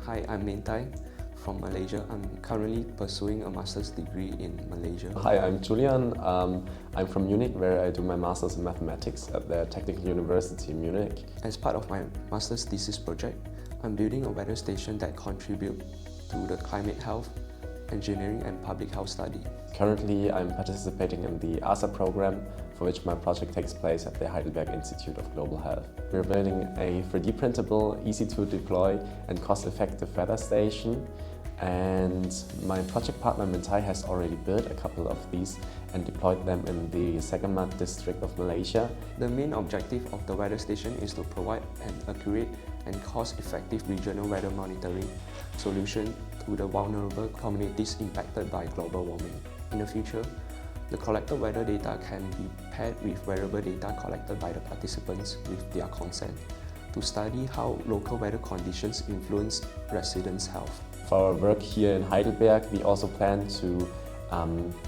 Hi, I'm Min Tai from Malaysia. I'm currently pursuing a master's degree in Malaysia. Hi, I'm Julian. I'm from Munich, where I do my master's in mathematics at the Technical University in Munich. As part of my master's thesis project, I'm building a weather station that contributes to the climate health, engineering and public health study. Currently, I'm participating in the ASA program, for which my project takes place at the Heidelberg Institute of Global Health. We're building a 3D-printable, easy to deploy and cost-effective weather station. And my project partner Min Tai has already built a couple of these and deployed them in the Segamat district of Malaysia. The main objective of the weather station is to provide an accurate and cost-effective regional weather monitoring solution to the vulnerable communities impacted by global warming. In the future, the collected weather data can be paired with wearable data collected by the participants with their consent to study how local weather conditions influence residents' health. For our work here in Heidelberg, we also plan to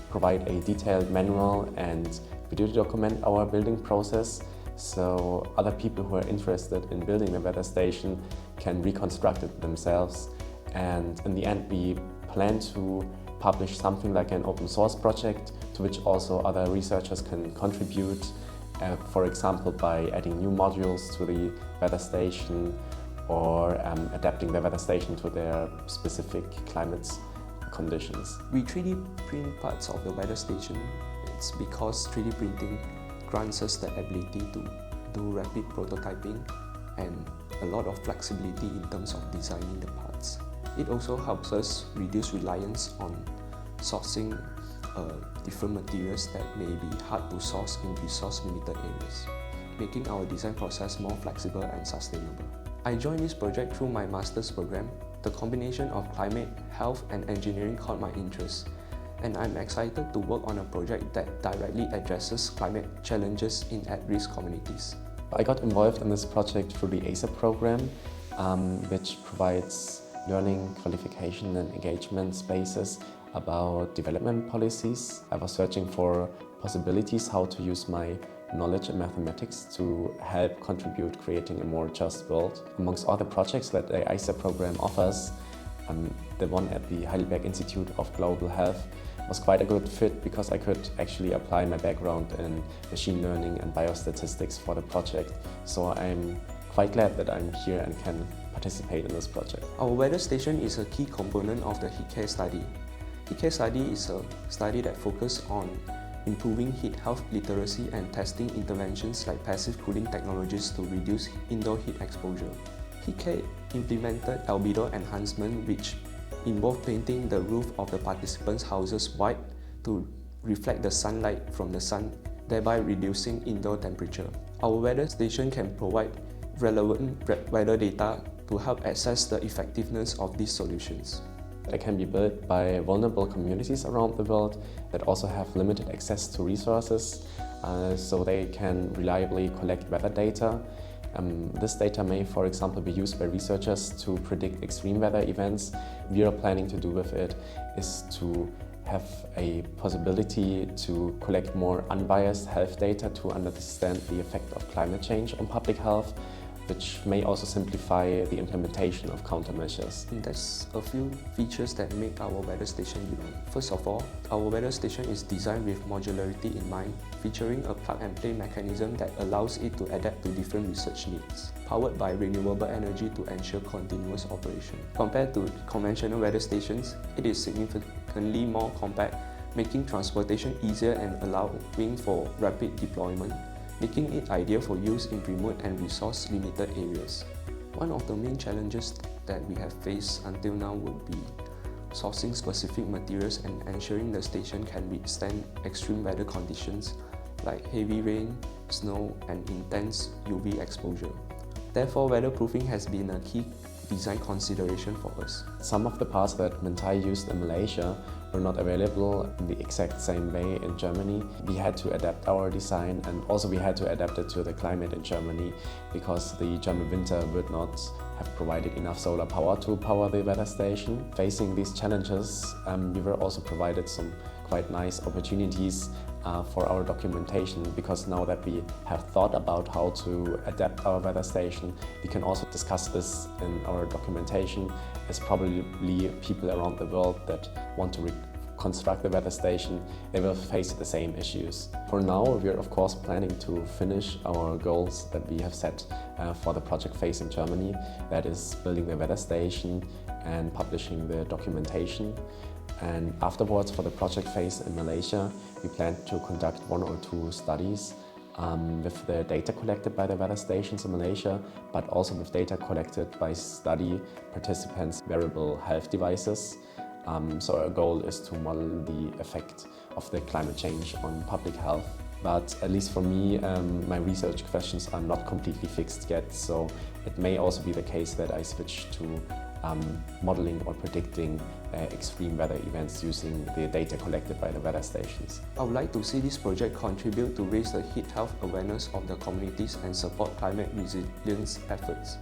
provide a detailed manual and video document our building process, so other people who are interested in building a weather station can reconstruct it themselves. And in the end, we plan to publish something like an open source project to which also other researchers can contribute, for example by adding new modules to the weather station or adapting the weather station to their specific climate conditions. We 3D print parts of the weather station. It's because 3D printing grants us the ability to do rapid prototyping and a lot of flexibility in terms of designing the parts. It also helps us reduce reliance on sourcing different materials that may be hard to source in resource-limited areas, making our design process more flexible and sustainable. I joined this project through my master's program. The combination of climate, health and engineering caught my interest, and I'm excited to work on a project that directly addresses climate challenges in at-risk communities. I got involved in this project through the ASA program, which provides learning, qualification and engagement spaces about development policies. I was searching for possibilities how to use my knowledge in mathematics to help contribute creating a more just world. Amongst other projects that the ISA program offers, the one at the Heidelberg Institute of Global Health was quite a good fit because I could actually apply my background in machine learning and biostatistics for the project. So I'm quite glad that I'm here and can participate in this project. Our weather station is a key component of the heat care study. Heat care study is a study that focuses on improving heat health literacy and testing interventions like passive cooling technologies to reduce indoor heat exposure. Heat care implemented albedo enhancement, which involved painting the roof of the participants' houses white to reflect the sunlight from the sun, thereby reducing indoor temperature. Our weather station can provide relevant weather data to help assess the effectiveness of these solutions. It can be built by vulnerable communities around the world that also have limited access to resources, so they can reliably collect weather data. This data may, for example, be used by researchers to predict extreme weather events. We are planning to do with it is to have a possibility to collect more unbiased health data to understand the effect of climate change on public health, which may also simplify the implementation of countermeasures. There's a few features that make our weather station unique. First of all, our weather station is designed with modularity in mind, featuring a plug-and-play mechanism that allows it to adapt to different research needs, powered by renewable energy to ensure continuous operation. Compared to conventional weather stations, it is significantly more compact, making transportation easier and allowing for rapid deployment, making it ideal for use in remote and resource-limited areas. One of the main challenges that we have faced until now would be sourcing specific materials and ensuring the station can withstand extreme weather conditions like heavy rain, snow, and intense UV exposure. Therefore, weatherproofing has been a key design consideration for us. Some of the parts that Min Tai used in Malaysia were not available in the exact same way in Germany. We had to adapt our design, and also we had to adapt it to the climate in Germany because the German winter would not have provided enough solar power to power the weather station. Facing these challenges, we were also provided some quite nice opportunities for our documentation, because now that we have thought about how to adapt our weather station, we can also discuss this in our documentation, as probably people around the world that want to construct the weather station, they will face the same issues. For now, we are of course planning to finish our goals that we have set for the project phase in Germany, that is building the weather station and publishing the documentation. And afterwards, for the project phase in Malaysia, we plan to conduct 1 or 2 studies with the data collected by the weather stations in Malaysia, but also with data collected by study participants' wearable health devices. So our goal is to model the effect of the climate change on public health. But at least for me, my research questions are not completely fixed yet, so it may also be the case that I switch to modeling or predicting extreme weather events using the data collected by the weather stations. I would like to see this project contribute to raise the heat health awareness of the communities and support climate resilience efforts.